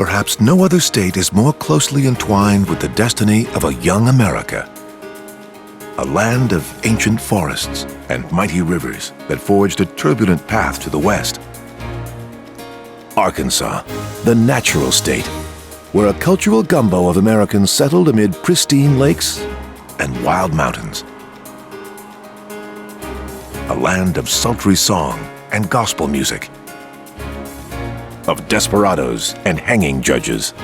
Perhaps no other state is more closely entwined with the destiny of a young America. A land of ancient forests and mighty rivers that forged a turbulent path to the west. Arkansas, the natural state, where a cultural gumbo of Americans settled amid pristine lakes and wild mountains. A land of sultry song and gospel music, of desperados and hanging judges,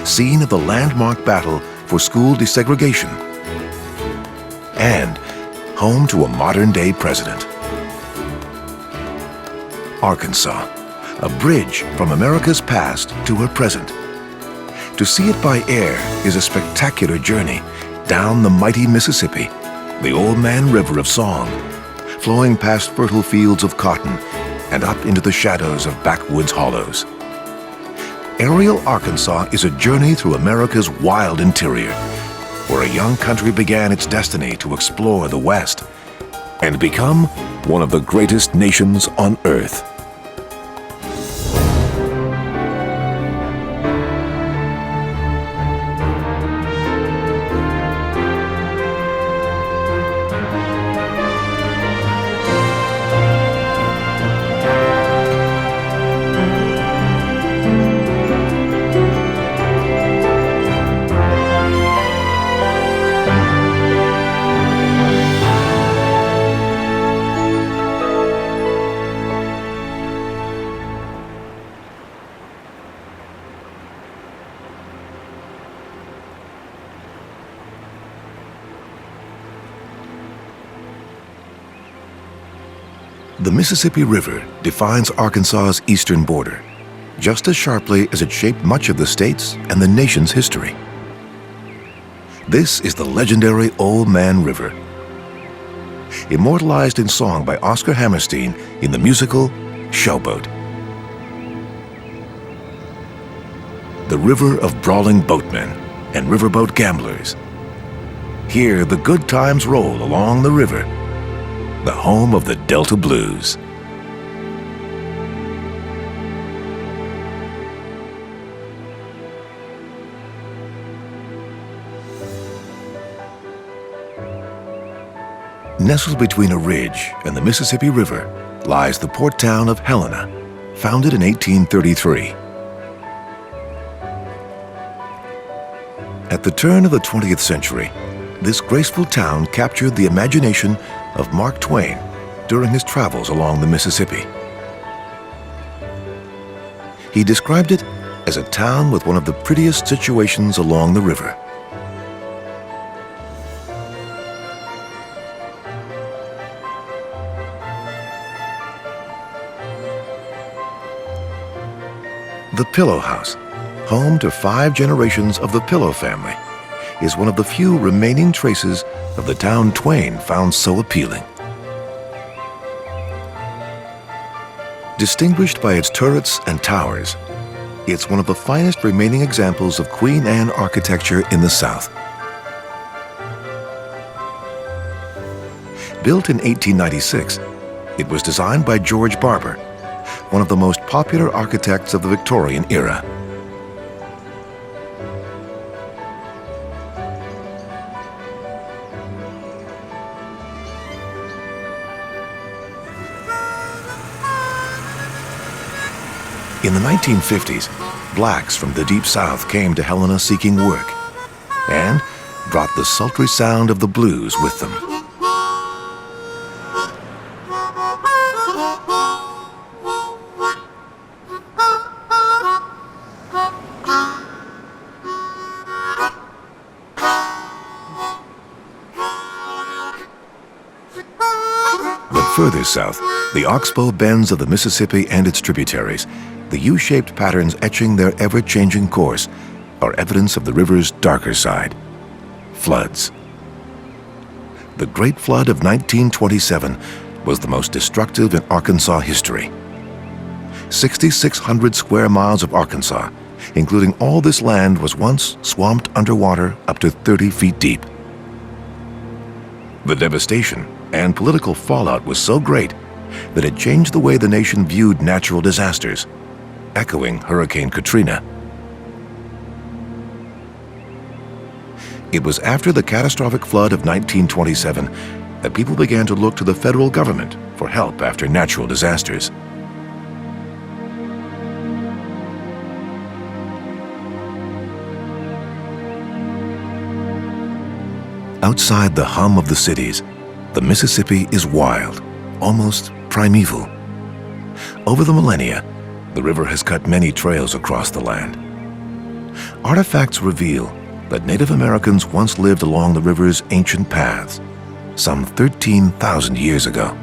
scene of the landmark battle for school desegregation, and home to a modern-day president. Arkansas, a bridge from America's past to her present. To see it by air is a spectacular journey down the mighty Mississippi, the old man river of song, flowing past fertile fields of cotton and up into the shadows of backwoods hollows. Aerial Arkansas is a journey through America's wild interior, where a young country began its destiny to explore the West and become one of the greatest nations on earth. The Mississippi River defines Arkansas's eastern border, just as sharply as it shaped much of the state's and the nation's history. This is the legendary Old Man River, immortalized in song by Oscar Hammerstein in the musical Showboat. The river of brawling boatmen and riverboat gamblers. Here the good times roll along the river, the home of the Delta Blues. Nestled between a ridge and the Mississippi River lies the port town of Helena, founded in 1833. At the turn of the 20th century, this graceful town captured the imagination of Mark Twain during his travels along the Mississippi. He described it as a town with one of the prettiest situations along the river. The Pillow House, home to 5 generations of the Pillow family, is one of the few remaining traces of the town Twain found so appealing. Distinguished by its turrets and towers, it's one of the finest remaining examples of Queen Anne architecture in the South. Built in 1896, it was designed by George Barber, one of the most popular architects of the Victorian era. In the 1950s, blacks from the Deep South came to Helena seeking work and brought the sultry sound of the blues with them. But further south, the oxbow bends of the Mississippi and its tributaries, the U-shaped patterns etching their ever-changing course, are evidence of the river's darker side, floods. The Great Flood of 1927 was the most destructive in Arkansas history. 6,600 square miles of Arkansas, including all this land, was once swamped underwater up to 30 feet deep. The devastation and political fallout was so great that it changed the way the nation viewed natural disasters. echoing Hurricane Katrina. It was after the catastrophic flood of 1927 that people began to look to the federal government for help after natural disasters. Outside the hum of the cities, the Mississippi is wild, almost primeval. Over the millennia, the river has cut many trails across the land. Artifacts reveal that Native Americans once lived along the river's ancient paths, some 13,000 years ago.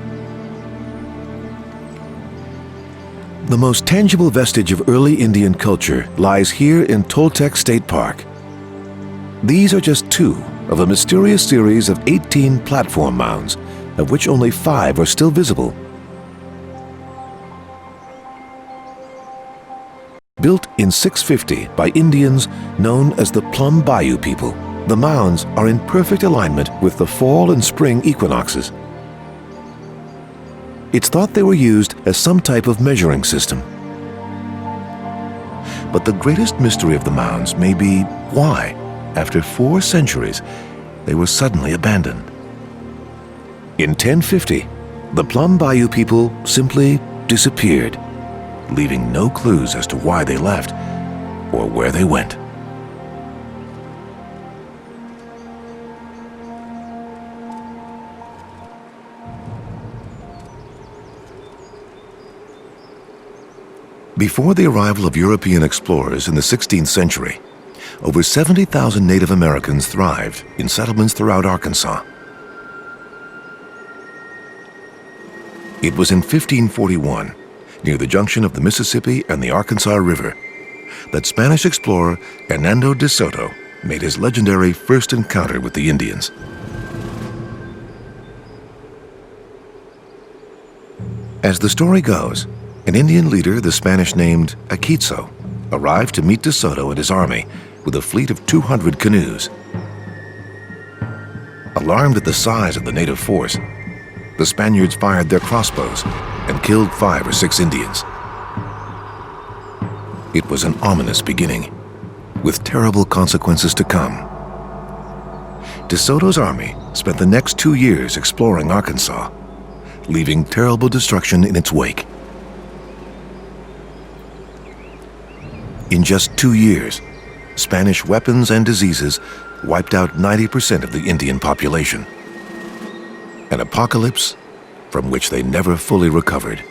The most tangible vestige of early Indian culture lies here in Toltec State Park. These are just two of a mysterious series of 18 platform mounds, of which only 5 are still visible. Built in 650 by Indians known as the Plum Bayou people, the mounds are in perfect alignment with the fall and spring equinoxes. It's thought they were used as some type of measuring system. But the greatest mystery of the mounds may be why, after 4 centuries, they were suddenly abandoned. In 1050, the Plum Bayou people simply disappeared, leaving no clues as to why they left or where they went. Before the arrival of European explorers in the 16th century, over 70,000 Native Americans thrived in settlements throughout Arkansas. It was in 1541, near the junction of the Mississippi and the Arkansas River, that Spanish explorer Hernando de Soto made his legendary first encounter with the Indians. As the story goes, an Indian leader the Spanish named Aquitso arrived to meet de Soto and his army with a fleet of 200 canoes. Alarmed at the size of the native force, the Spaniards fired their crossbows and killed 5 or 6 Indians. It was an ominous beginning, with terrible consequences to come. De Soto's army spent the next 2 years exploring Arkansas, leaving terrible destruction in its wake. In just 2 years, Spanish weapons and diseases wiped out 90% of the Indian population. An apocalypse from which they never fully recovered.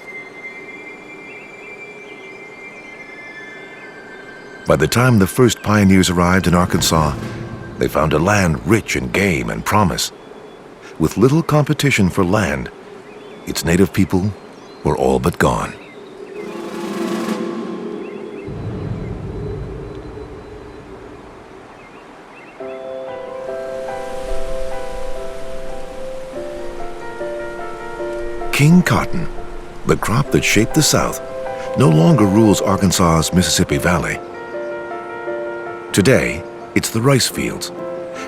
By the time the first pioneers arrived in Arkansas, they found a land rich in game and promise. With little competition for land, its native people were all but gone. King cotton, the crop that shaped the South, no longer rules Arkansas's Mississippi Valley. Today, it's the rice fields,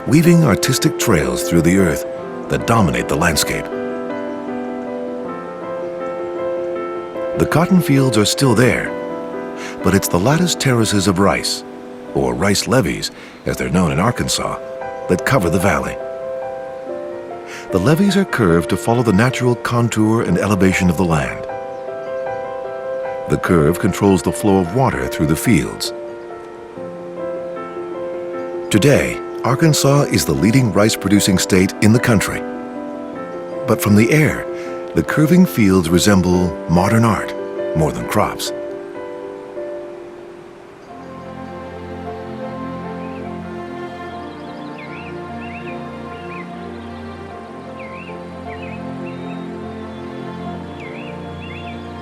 weaving artistic trails through the earth that dominate the landscape. The cotton fields are still there, but it's the lattice terraces of rice, or rice levees, as they're known in Arkansas, that cover the valley. The levees are curved to follow the natural contour and elevation of the land. The curve controls the flow of water through the fields. Today, Arkansas is the leading rice-producing state in the country. But from the air, the curving fields resemble modern art more than crops.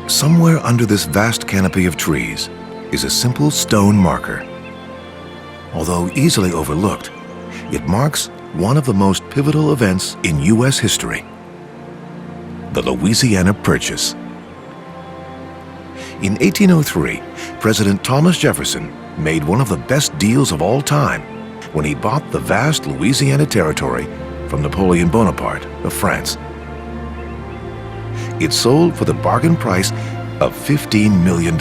Somewhere under this vast canopy of trees is a simple stone marker. Although easily overlooked, it marks one of the most pivotal events in U.S. history: the Louisiana Purchase. In 1803, President Thomas Jefferson made one of the best deals of all time when he bought the vast Louisiana Territory from Napoleon Bonaparte of France. It sold for the bargain price of $15 million.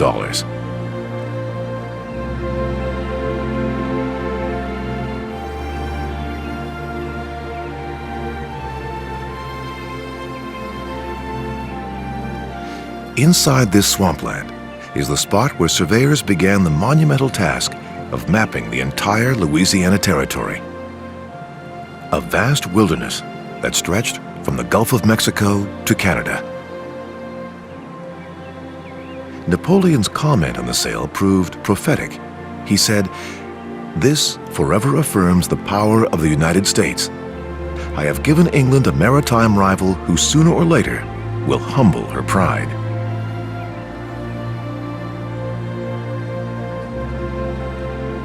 Inside this swampland is the spot where surveyors began the monumental task of mapping the entire Louisiana Territory. A vast wilderness that stretched from the Gulf of Mexico to Canada. Napoleon's comment on the sale proved prophetic. He said, "This forever affirms the power of the United States. I have given England a maritime rival who sooner or later will humble her pride."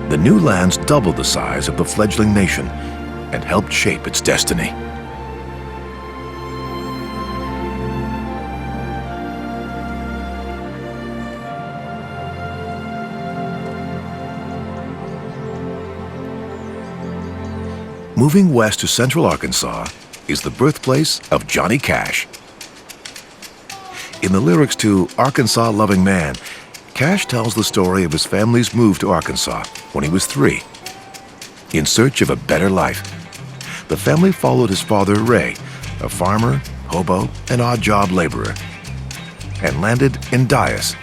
The new lands doubled the size of the fledgling nation and helped shape its destiny. Moving west to central Arkansas is the birthplace of Johnny Cash. In the lyrics to "Arkansas Loving Man," Cash tells the story of his family's move to Arkansas when he was 3. In search of a better life, the family followed his father, Ray, a farmer, hobo, and odd-job laborer, and landed in Dyess.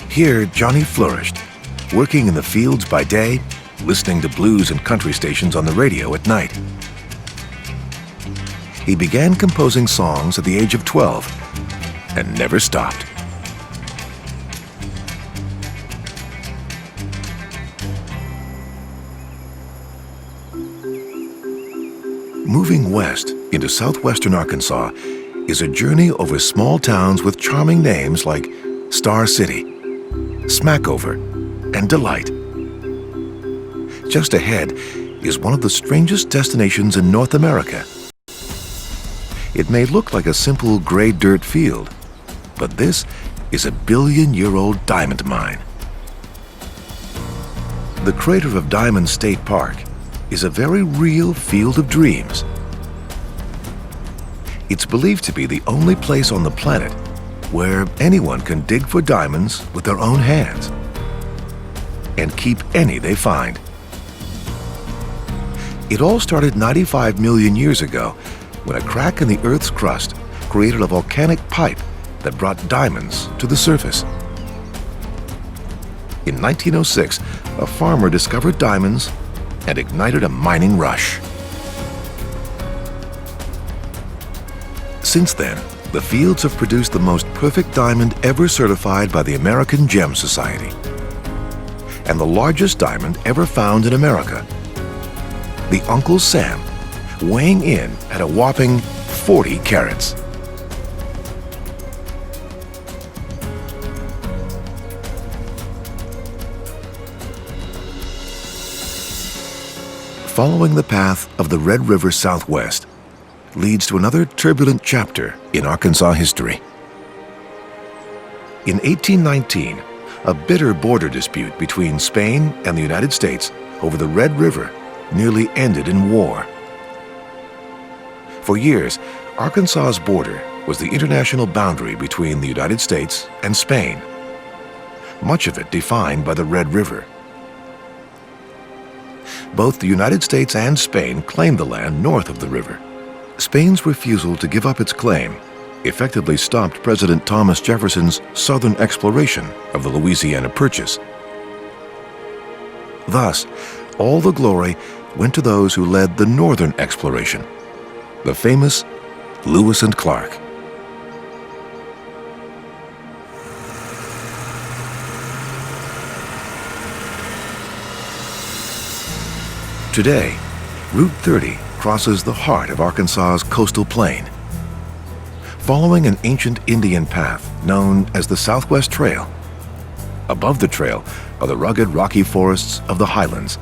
Here, Johnny flourished, working in the fields by day, listening to blues and country stations on the radio at night. He began composing songs at the age of 12 and never stopped. Moving west into southwestern Arkansas is a journey over small towns with charming names like Star City, Smackover, and Delight. Just ahead is one of the strangest destinations in North America. It may look like a simple gray dirt field, but this is a billion-year-old diamond mine. The crater of Diamond State Park is a very real field of dreams. It's believed to be the only place on the planet where anyone can dig for diamonds with their own hands and keep any they find. It all started 95 million years ago when a crack in the Earth's crust created a volcanic pipe that brought diamonds to the surface. In 1906, a farmer discovered diamonds and ignited a mining rush. Since then, the fields have produced the most perfect diamond ever certified by the American Gem Society, and the largest diamond ever found in America, the Uncle Sam, weighing in at a whopping 40 carats. Following the path of the Red River southwest leads to another turbulent chapter in Arkansas history. In 1819, a bitter border dispute between Spain and the United States over the Red River nearly ended in war. For years, Arkansas's border was the international boundary between the United States and Spain, much of it defined by the Red River. Both the United States and Spain claimed the land north of the river. Spain's refusal to give up its claim effectively stopped President Thomas Jefferson's southern exploration of the Louisiana Purchase. Thus, all the glory went to those who led the northern exploration, the famous Lewis and Clark. Today, Route 30 crosses the heart of Arkansas's coastal plain. Following an ancient Indian path known as the Southwest Trail. Above the trail are the rugged rocky forests of the highlands.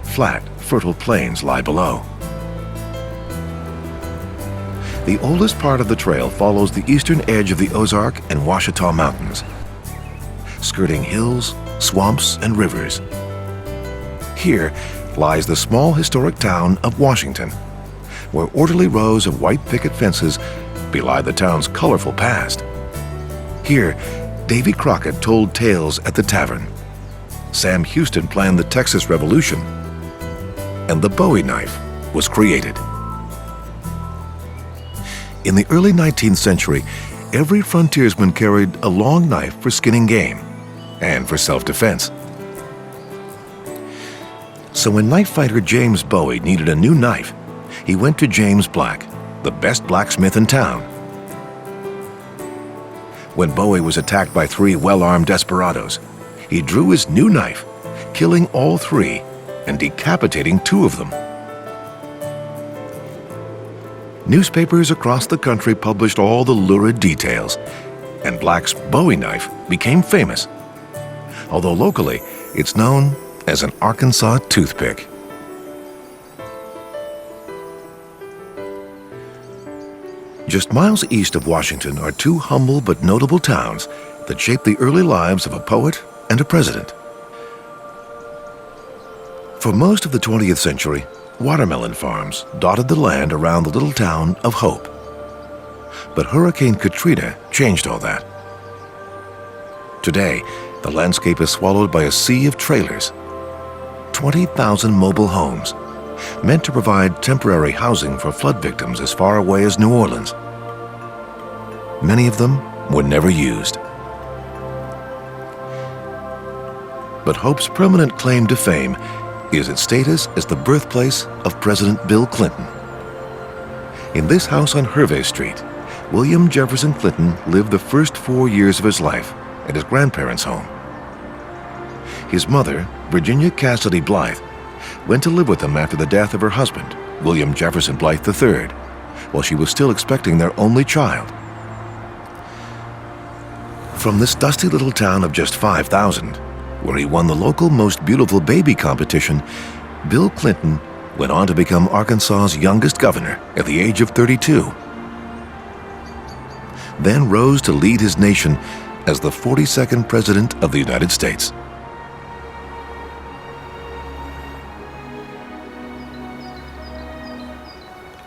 Flat, fertile plains lie below. The oldest part of the trail follows the eastern edge of the Ozark and Ouachita Mountains, skirting hills, swamps, and rivers. Here lies the small historic town of Washington, where orderly rows of white picket fences belie the town's colorful past. Here, Davy Crockett told tales at the tavern. Sam Houston planned the Texas Revolution, and the Bowie knife was created. In the early 19th century, every frontiersman carried a long knife for skinning game and for self-defense. So when knife fighter James Bowie needed a new knife, he went to James Black, the best blacksmith in town. When Bowie was attacked by 3 well-armed desperados, he drew his new knife, killing all 3 and decapitating 2 of them. Newspapers across the country published all the lurid details, and Black's Bowie knife became famous, although locally it's known as an Arkansas toothpick. Just miles east of Washington are 2 humble but notable towns that shaped the early lives of a poet and a president. For most of the 20th century, watermelon farms dotted the land around the little town of Hope. But Hurricane Katrina changed all that. Today, the landscape is swallowed by a sea of trailers. 20,000 mobile homes, meant to provide temporary housing for flood victims as far away as New Orleans. Many of them were never used. But Hope's permanent claim to fame is its status as the birthplace of President Bill Clinton. In this house on Hervey Street, William Jefferson Clinton lived the first 4 years of his life at his grandparents' home. His mother, Virginia Cassidy Blythe, went to live with him after the death of her husband, William Jefferson Blythe III, while she was still expecting their only child. From this dusty little town of just 5,000, where he won the local Most Beautiful Baby competition, Bill Clinton went on to become Arkansas's youngest governor at the age of 32. Then rose to lead his nation as the 42nd President of the United States.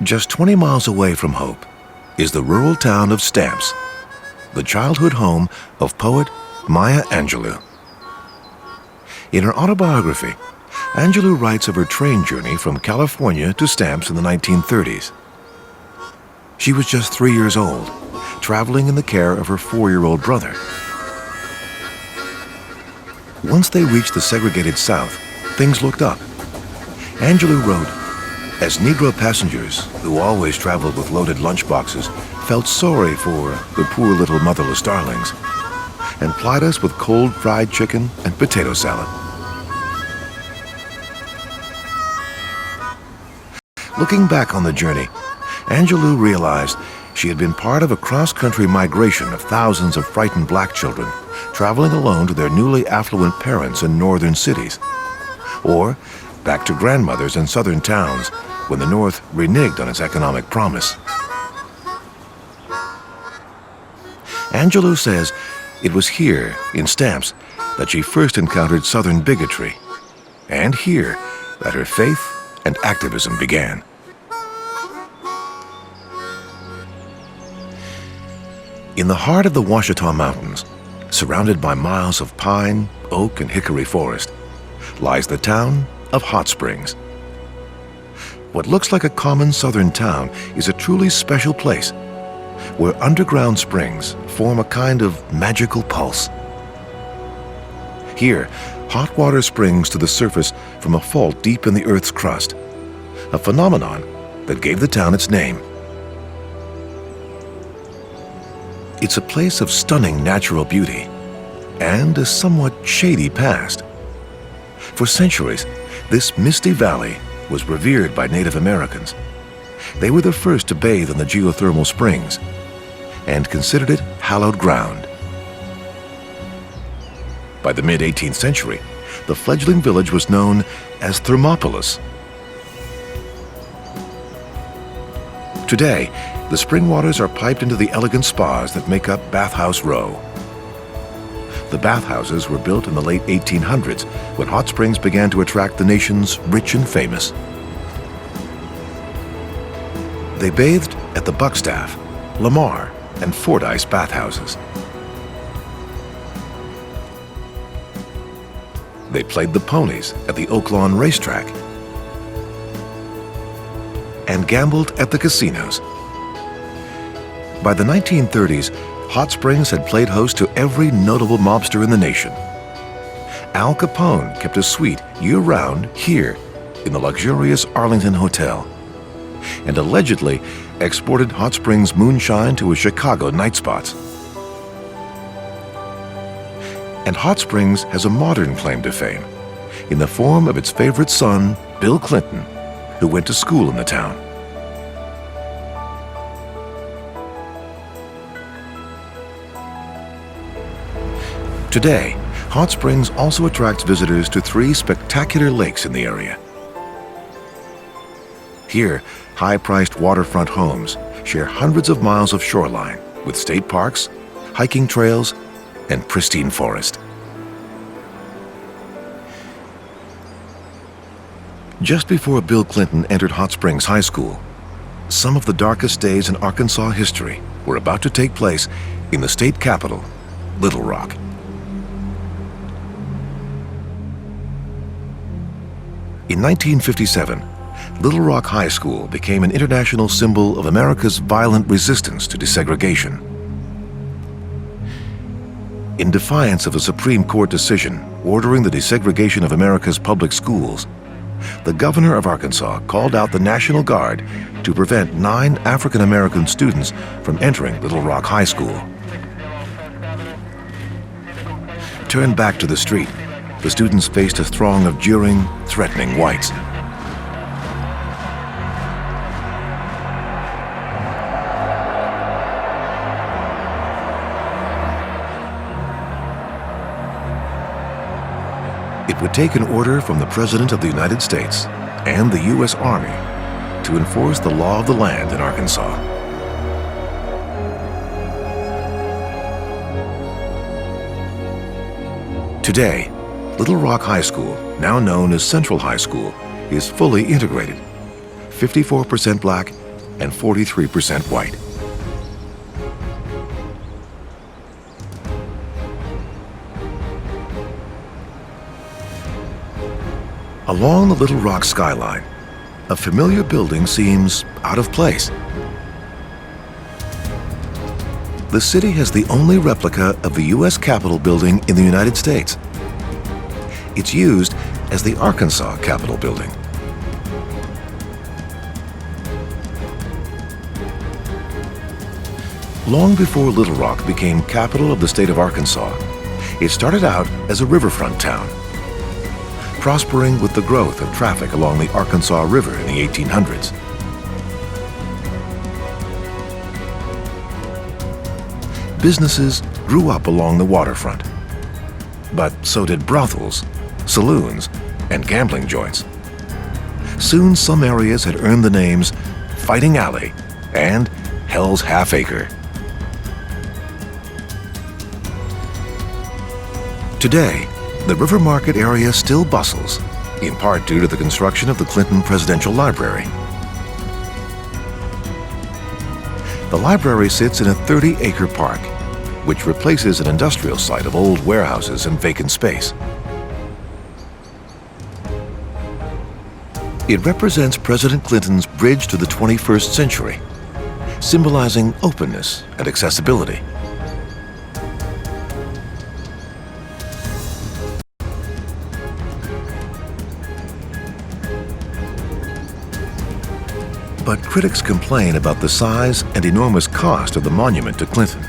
Just 20 miles away from Hope is the rural town of Stamps, the childhood home of poet Maya Angelou. In her autobiography, Angelou writes of her train journey from California to Stamps in the 1930s. She was just 3 years old, traveling in the care of her 4-year-old brother. Once they reached the segregated South, things looked up. Angelou wrote, "As Negro passengers, who always traveled with loaded lunchboxes, felt sorry for the poor little motherless darlings, and plied us with cold fried chicken and potato salad." Looking back on the journey, Angelou realized she had been part of a cross-country migration of thousands of frightened black children traveling alone to their newly affluent parents in northern cities, or back to grandmothers in southern towns when the North reneged on its economic promise. Angelou says it was here, in Stamps, that she first encountered Southern bigotry, and here that her faith and activism began. In the heart of the Ouachita Mountains, surrounded by miles of pine, oak, and hickory forest, lies the town of Hot Springs. What looks like a common southern town is a truly special place, where underground springs form a kind of magical pulse. Here, hot water springs to the surface from a fault deep in the Earth's crust, a phenomenon that gave the town its name. It's a place of stunning natural beauty and a somewhat shady past. For centuries, this misty valley was revered by Native Americans. They were the first to bathe in the geothermal springs and considered it hallowed ground. By the mid-18th century, the fledgling village was known as Thermopolis. Today, the spring waters are piped into the elegant spas that make up Bathhouse Row. The bathhouses were built in the late 1800s when hot springs began to attract the nation's rich and famous. They bathed at the Buckstaff, Lamar, and Fordyce bathhouses. They played the ponies at the Oaklawn racetrack and gambled at the casinos. By the 1930s, Hot Springs had played host to every notable mobster in the nation. Al Capone kept a suite year-round here in the luxurious Arlington Hotel, and allegedly exported Hot Springs moonshine to his Chicago night spots. And Hot Springs has a modern claim to fame in the form of its favorite son, Bill Clinton, who went to school in the town. Today, Hot Springs also attracts visitors to 3 spectacular lakes in the area. Here, high-priced waterfront homes share hundreds of miles of shoreline with state parks, hiking trails, and pristine forest. Just before Bill Clinton entered Hot Springs High School, some of the darkest days in Arkansas history were about to take place in the state capital, Little Rock. In 1957, Little Rock High School became an international symbol of America's violent resistance to desegregation. In defiance of a Supreme Court decision ordering the desegregation of America's public schools, the governor of Arkansas called out the National Guard to prevent 9 African-American students from entering Little Rock High School. Turned back to the street, the students faced a throng of jeering, threatening whites. It would take an order from the President of the United States and the U.S. Army to enforce the law of the land in Arkansas. Today, Little Rock High School, now known as Central High School, is fully integrated, 54% black and 43% white. Along the Little Rock skyline, a familiar building seems out of place. The city has the only replica of the U.S. Capitol building in the United States. It's used as the Arkansas Capitol building. Long before Little Rock became capital of the state of Arkansas, it started out as a riverfront town, prospering with the growth of traffic along the Arkansas River in the 1800s. Businesses grew up along the waterfront, but so did brothels, saloons, and gambling joints. Soon some areas had earned the names Fighting Alley and Hell's Half Acre. Today, the River Market area still bustles, in part due to the construction of the Clinton Presidential Library. The library sits in a 30-acre park, which replaces an industrial site of old warehouses and vacant space. It represents President Clinton's bridge to the 21st century, symbolizing openness and accessibility. But critics complain about the size and enormous cost of the monument to Clinton.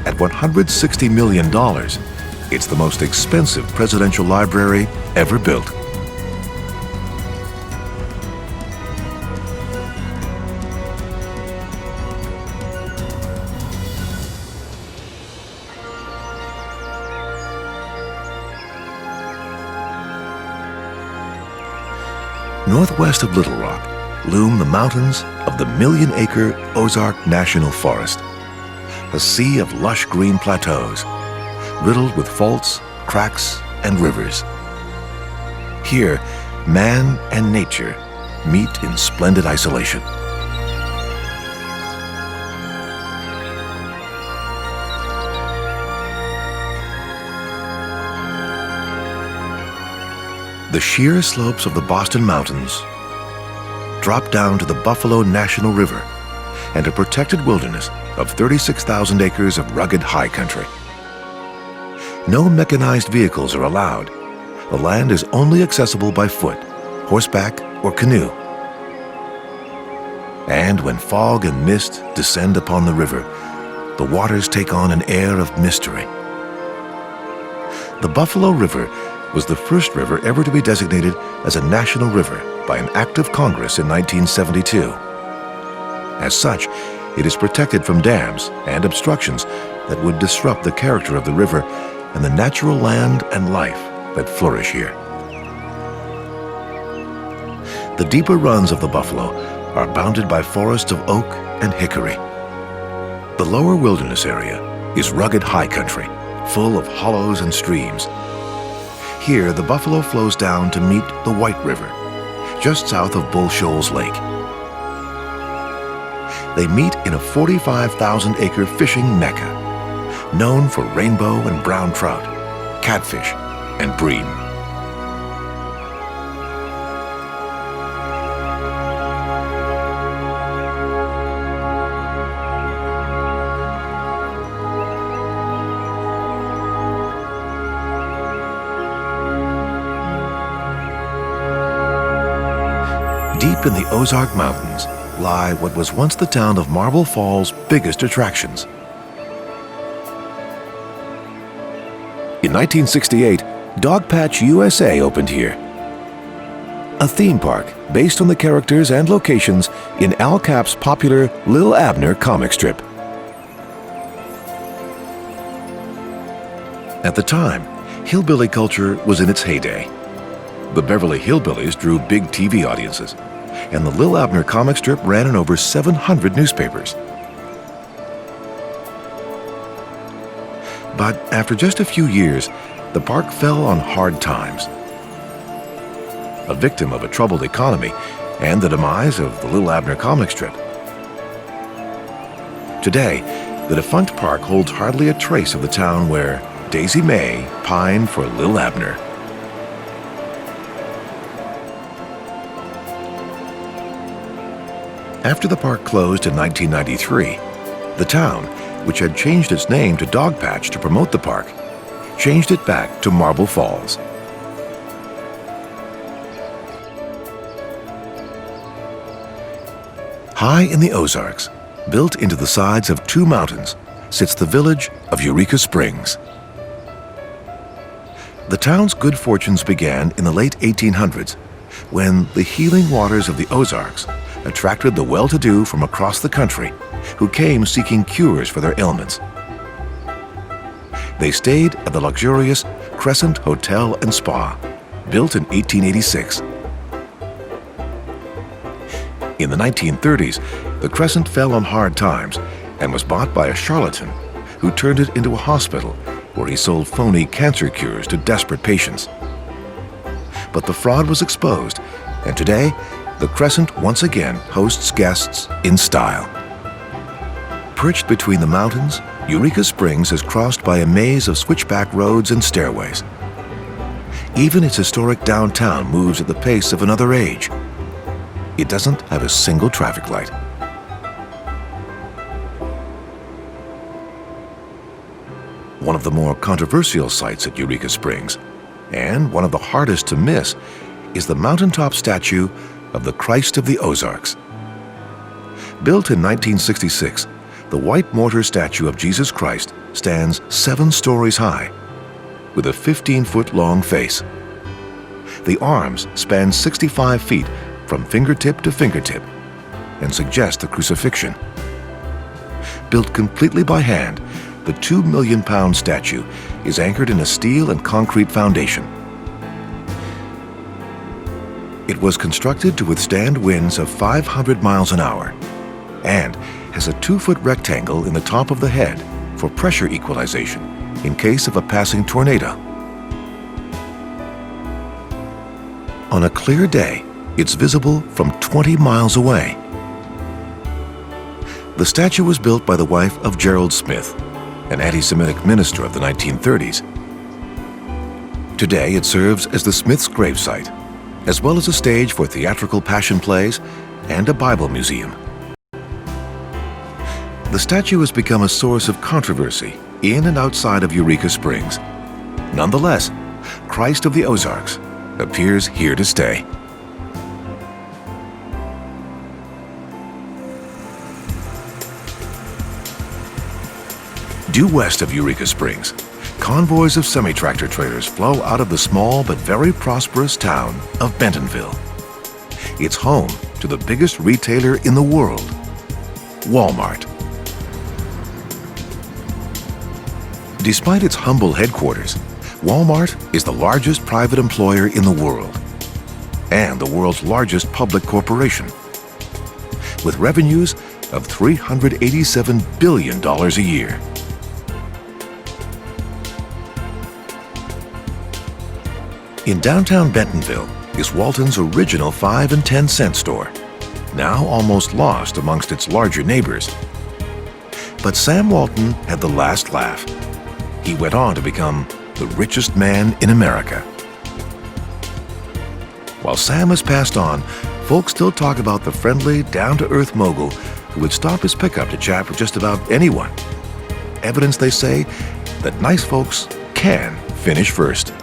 At $160 million, it's the most expensive presidential library ever built. Northwest of Little Rock loom the mountains of the million-acre Ozark National Forest, a sea of lush green plateaus, riddled with faults, cracks, and rivers. Here, man and nature meet in splendid isolation. The sheer slopes of the Boston Mountains drop down to the Buffalo National River and a protected wilderness of 36,000 acres of rugged high country. No mechanized vehicles are allowed. The land is only accessible by foot, horseback, or canoe. And when fog and mist descend upon the river, the waters take on an air of mystery. The Buffalo River was the first river ever to be designated as a national river by an act of Congress in 1972. As such, it is protected from dams and obstructions that would disrupt the character of the river and the natural land and life that flourish here. The deeper runs of the Buffalo are bounded by forests of oak and hickory. The lower wilderness area is rugged high country, full of hollows and streams. Here, the Buffalo flows down to meet the White River, just south of Bull Shoals Lake. They meet in a 45,000-acre fishing mecca, known for rainbow and brown trout, catfish, and bream. Deep in the Ozark Mountains lie what was once the town of Marble Falls' biggest attractions. In 1968, Dogpatch USA opened here, a theme park based on the characters and locations in Al Cap's popular Lil Abner comic strip. At the time, hillbilly culture was in its heyday. The Beverly Hillbillies drew big TV audiences, and the Lil Abner comic strip ran in over 700 newspapers. But after just a few years, the park fell on hard times. A victim of a troubled economy and the demise of the Lil Abner comic strip. Today, the defunct park holds hardly a trace of the town where Daisy May pined for Lil Abner. After the park closed in 1993, the town, which had changed its name to Dogpatch to promote the park, changed it back to Marble Falls. High in the Ozarks, built into the sides of two mountains, sits the village of Eureka Springs. The town's good fortunes began in the late 1800s, when the healing waters of the Ozarks attracted the well-to-do from across the country who came seeking cures for their ailments. They stayed at the luxurious Crescent Hotel and Spa, built in 1886. In the 1930s, the Crescent fell on hard times and was bought by a charlatan who turned it into a hospital where he sold phony cancer cures to desperate patients. But the fraud was exposed, and today, the Crescent once again hosts guests in style. Perched between the mountains, Eureka Springs is crossed by a maze of switchback roads and stairways. Even its historic downtown moves at the pace of another age. It doesn't have a single traffic light. One of the more controversial sites at Eureka Springs, and one of the hardest to miss, is the mountaintop statue of the Christ of the Ozarks. Built in 1966, the white mortar statue of Jesus Christ stands 7 stories high, with a 15-foot-long face. The arms span 65 feet from fingertip to fingertip and suggest the crucifixion. Built completely by hand, the 2 million-pound statue is anchored in a steel and concrete foundation. It was constructed to withstand winds of 500 miles an hour and has a 2-foot rectangle in the top of the head for pressure equalization in case of a passing tornado. On a clear day, it's visible from 20 miles away. The statue was built by the wife of Gerald Smith, an anti-Semitic minister of the 1930s. Today, it serves as the Smiths' gravesite, as well as a stage for theatrical passion plays and a Bible museum. The statue has become a source of controversy in and outside of Eureka Springs. Nonetheless, Christ of the Ozarks appears here to stay. Due west of Eureka Springs, convoys of semi-tractor trailers flow out of the small but very prosperous town of Bentonville. It's home to the biggest retailer in the world, Walmart. Despite its humble headquarters, Walmart is the largest private employer in the world and the world's largest public corporation, with revenues of $387 billion a year. In downtown Bentonville is Walton's original 5 and 10 cent store, now almost lost amongst its larger neighbors. But Sam Walton had the last laugh. He went on to become the richest man in America. While Sam has passed on, folks still talk about the friendly, down-to-earth mogul who would stop his pickup to chat with just about anyone. Evidence, they say, that nice folks can finish first.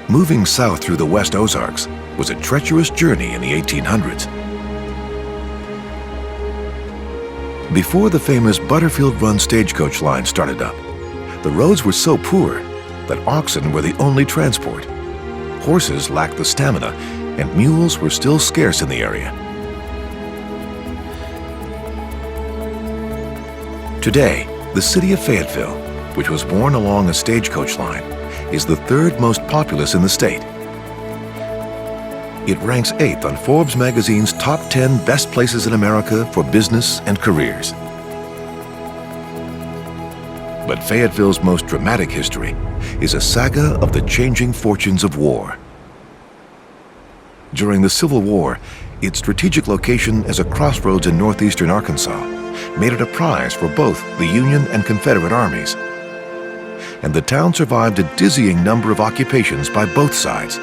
Moving south through the West Ozarks was a treacherous journey in the 1800s. Before the famous Butterfield Run stagecoach line started up, the roads were so poor that oxen were the only transport. Horses lacked the stamina, and mules were still scarce in the area. Today, the city of Fayetteville, which was born along a stagecoach line, is the third most populous in the state. It ranks 8th on Forbes magazine's top 10 best places in America for business and careers. But Fayetteville's most dramatic history is a saga of the changing fortunes of war. During the Civil War, its strategic location as a crossroads in northeastern Arkansas made it a prize for both the Union and Confederate armies. And the town survived a dizzying number of occupations by both sides.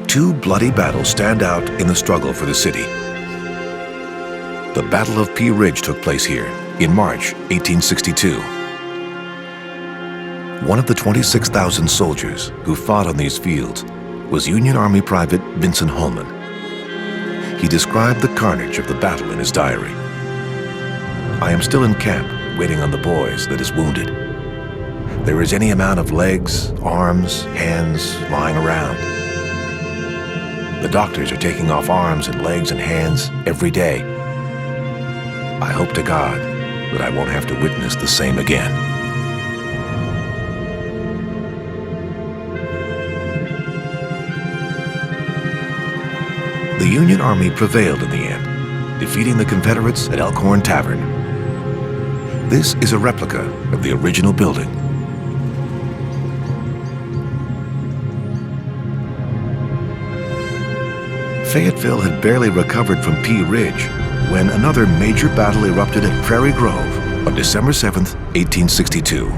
Two bloody battles stand out in the struggle for the city. The Battle of Pea Ridge took place here in March 1862. One of the 26,000 soldiers who fought on these fields was Union Army Private Vincent Holman. He described the carnage of the battle in his diary. "I am still in camp, waiting on the boys that is wounded. There is any amount of legs, arms, hands lying around. The doctors are taking off arms and legs and hands every day. I hope to God that I won't have to witness the same again." The Union Army prevailed in the end, defeating the Confederates at Elkhorn Tavern. This is a replica of the original building. Fayetteville had barely recovered from Pea Ridge when another major battle erupted at Prairie Grove on December 7, 1862.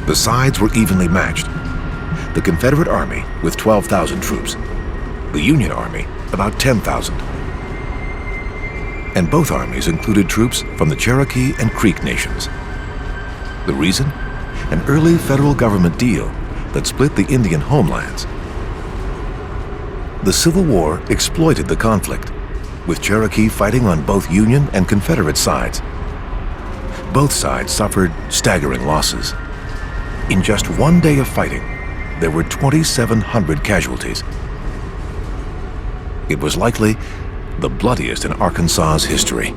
The sides were evenly matched. The Confederate Army with 12,000 troops, the Union Army about 10,000. And both armies included troops from the Cherokee and Creek nations. The reason? An early federal government deal that split the Indian homelands. The Civil War exploited the conflict, with Cherokee fighting on both Union and Confederate sides. Both sides suffered staggering losses. In just one day of fighting, there were 2,700 casualties. It was likely the bloodiest in Arkansas's history.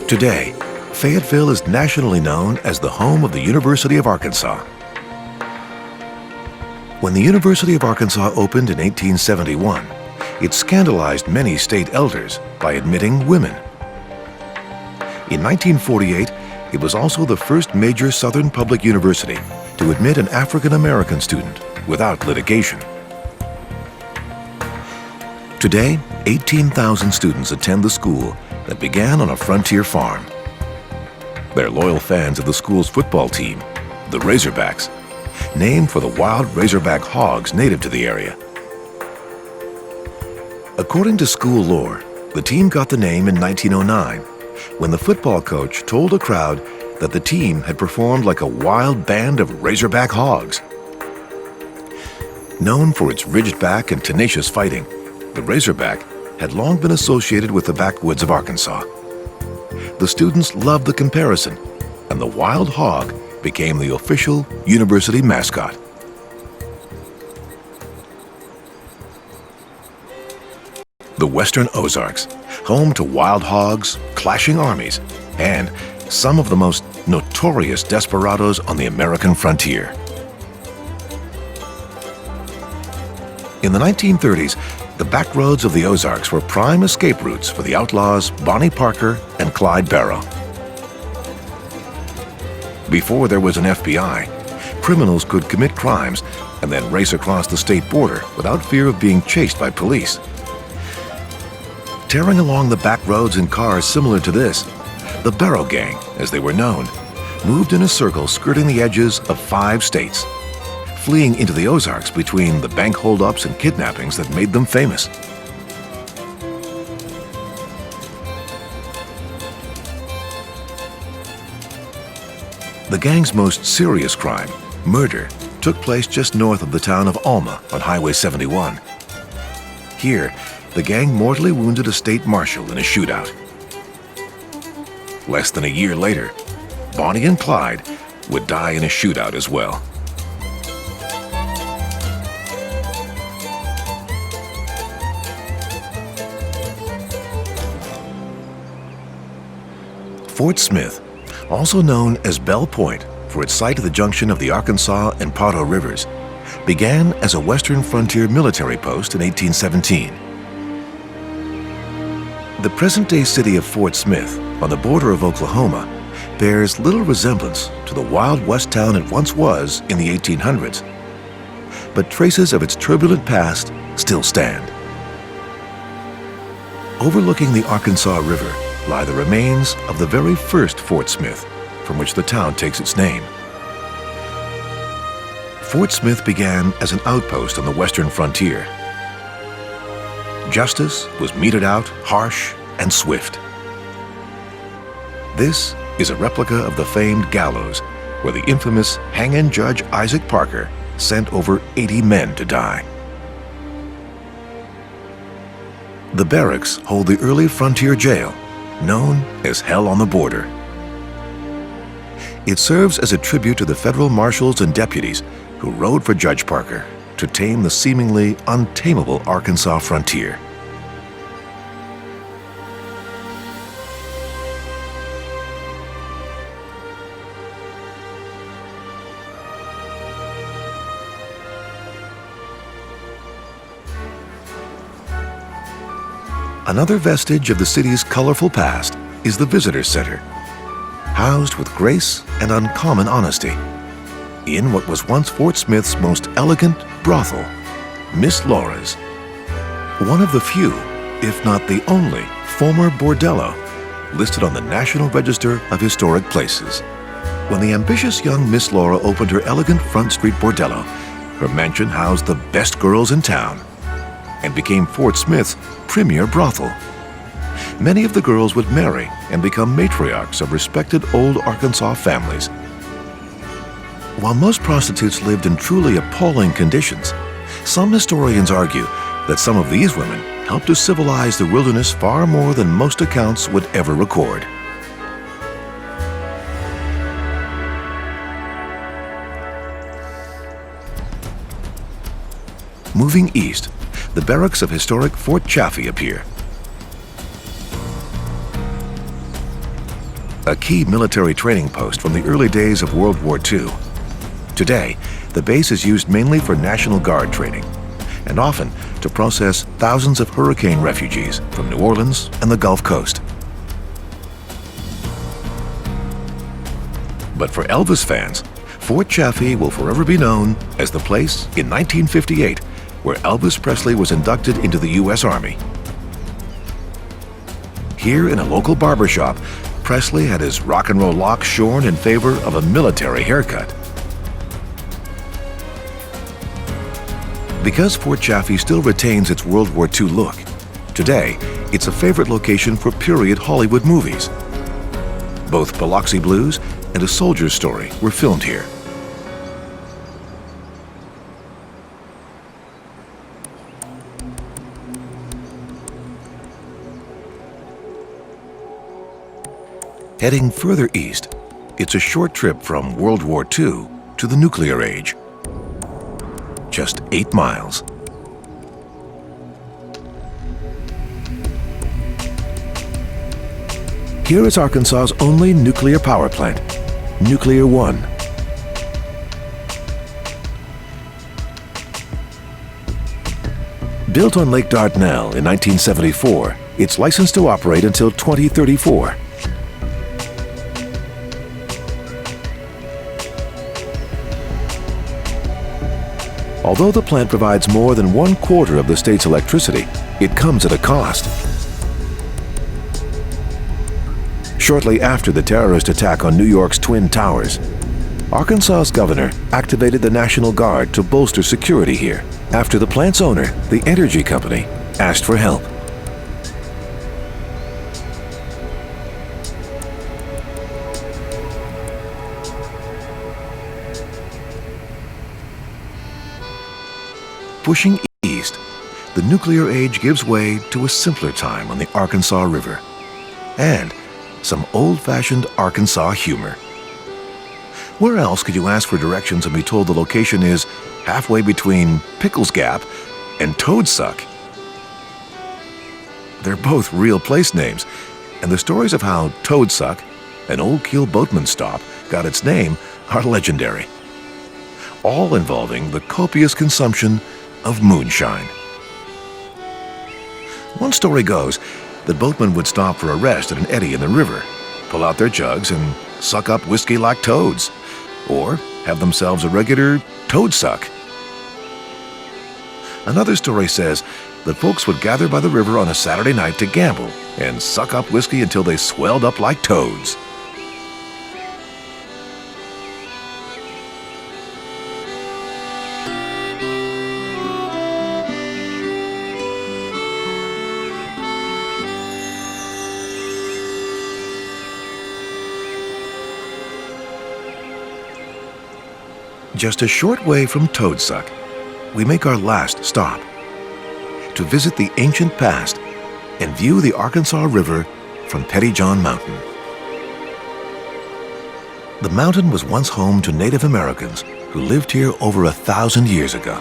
Today, Fayetteville is nationally known as the home of the University of Arkansas. When the University of Arkansas opened in 1871, it scandalized many state elders by admitting women. In 1948, it was also the first major Southern public university to admit an African American student without litigation. Today, 18,000 students attend the school that began on a frontier farm. They're loyal fans of the school's football team, the Razorbacks, named for the wild Razorback hogs native to the area. According to school lore, the team got the name in 1909 when the football coach told a crowd that the team had performed like a wild band of Razorback hogs. Known for its rigid back and tenacious fighting, the Razorback had long been associated with the backwoods of Arkansas. The students loved the comparison, and the wild hog became the official university mascot. The Western Ozarks, home to wild hogs, clashing armies, and some of the most notorious desperados on the American frontier. In the 1930s, the back roads of the Ozarks were prime escape routes for the outlaws Bonnie Parker and Clyde Barrow. Before there was an FBI, criminals could commit crimes and then race across the state border without fear of being chased by police. Tearing along the back roads in cars similar to this, the Barrow Gang, as they were known, moved in a circle skirting the edges of 5 states, fleeing into the Ozarks between the bank holdups and kidnappings that made them famous. The gang's most serious crime, murder, took place just north of the town of Alma on Highway 71. Here, the gang mortally wounded a state marshal in a shootout. Less than a year later, Bonnie and Clyde would die in a shootout as well. Fort Smith, also known as Bell Point for its site at the junction of the Arkansas and Potto Rivers, began as a Western frontier military post in 1817. The present-day city of Fort Smith, on the border of Oklahoma, bears little resemblance to the Wild West town it once was in the 1800s, but traces of its turbulent past still stand. Overlooking the Arkansas River lie the remains of the very first Fort Smith, from which the town takes its name. Fort Smith began as an outpost on the western frontier. Justice was meted out harsh and swift. This is a replica of the famed gallows, where the infamous hanging Judge Isaac Parker sent over 80 men to die. The barracks hold the early frontier jail, known as Hell on the Border. It serves as a tribute to the federal marshals and deputies who rode for Judge Parker to tame the seemingly untamable Arkansas frontier. Another vestige of the city's colorful past is the Visitor Center, housed with grace and uncommon honesty, in what was once Fort Smith's most elegant brothel, Miss Laura's, one of the few, if not the only, former bordello listed on the National Register of Historic Places. When the ambitious young Miss Laura opened her elegant Front Street bordello, her mansion housed the best girls in town and became Fort Smith's premier brothel. Many of the girls would marry and become matriarchs of respected old Arkansas families. While most prostitutes lived in truly appalling conditions, some historians argue that some of these women helped to civilize the wilderness far more than most accounts would ever record. Moving east, the barracks of historic Fort Chaffee appear. A key military training post from the early days of World War II. Today, the base is used mainly for National Guard training, and often to process thousands of hurricane refugees from New Orleans and the Gulf Coast. But for Elvis fans, Fort Chaffee will forever be known as the place in 1958 where Elvis Presley was inducted into the U.S. Army. Here in a local barbershop, Presley had his rock and roll locks shorn in favor of a military haircut. Because Fort Chaffee still retains its World War II look, today it's a favorite location for period Hollywood movies. Both Biloxi Blues and A Soldier's Story were filmed here. Heading further east, it's a short trip from World War II to the nuclear age. Just 8 miles. Here is Arkansas's only nuclear power plant, Nuclear One. Built on Lake Dardanelle in 1974, it's licensed to operate until 2034. Although the plant provides more than 1/4 of the state's electricity, it comes at a cost. Shortly after the terrorist attack on New York's Twin Towers, Arkansas's governor activated the National Guard to bolster security here after the plant's owner, the energy company, asked for help. Pushing east, the nuclear age gives way to a simpler time on the Arkansas River and some old-fashioned Arkansas humor. Where else could you ask for directions and be told the location is halfway between Pickles Gap and Toadsuck? They're both real place names, and the stories of how Toadsuck, an old keel boatman stop, got its name are legendary, all involving the copious consumption of moonshine. One story goes that boatmen would stop for a rest at an eddy in the river, pull out their jugs and suck up whiskey like toads, or have themselves a regular toad suck. Another story says that folks would gather by the river on a Saturday night to gamble and suck up whiskey until they swelled up like toads. Just a short way from Toadsuck, we make our last stop to visit the ancient past and view the Arkansas River from Pettyjohn Mountain. The mountain was once home to Native Americans who lived here over 1,000 years ago.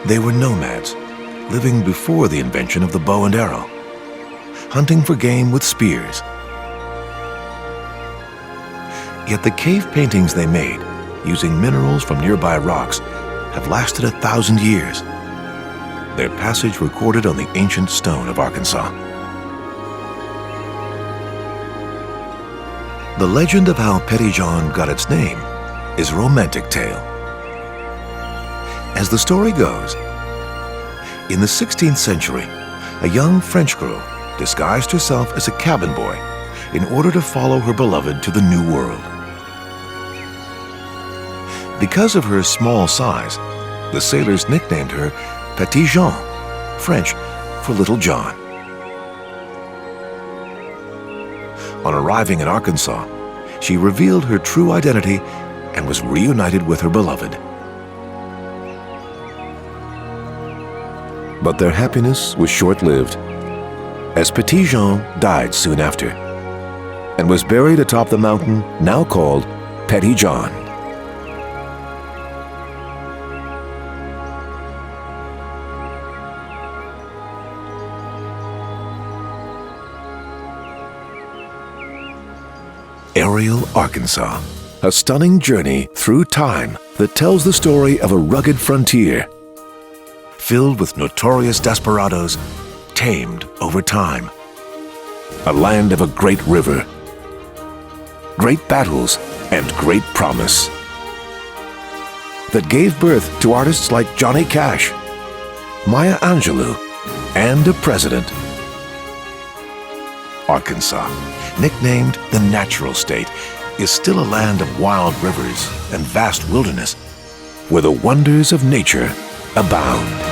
They were nomads, living before the invention of the bow and arrow, hunting for game with spears. Yet the cave paintings they made, using minerals from nearby rocks, have lasted 1,000 years. Their passage recorded on the ancient stone of Arkansas. The legend of how Pettyjohn got its name is a romantic tale. As the story goes, in the 16th century, a young French girl disguised herself as a cabin boy in order to follow her beloved to the New World. Because of her small size, the sailors nicknamed her Petit Jean, French for Little John. On arriving in Arkansas, she revealed her true identity and was reunited with her beloved. But their happiness was short-lived, as Petit Jean died soon after and was buried atop the mountain now called Pettyjohn. Ariel, Arkansas, a stunning journey through time that tells the story of a rugged frontier filled with notorious desperados tamed over time, a land of a great river, great battles, and great promise, that gave birth to artists like Johnny Cash, Maya Angelou, and a president. Arkansas, nicknamed the Natural State, is still a land of wild rivers and vast wilderness, where the wonders of nature abound.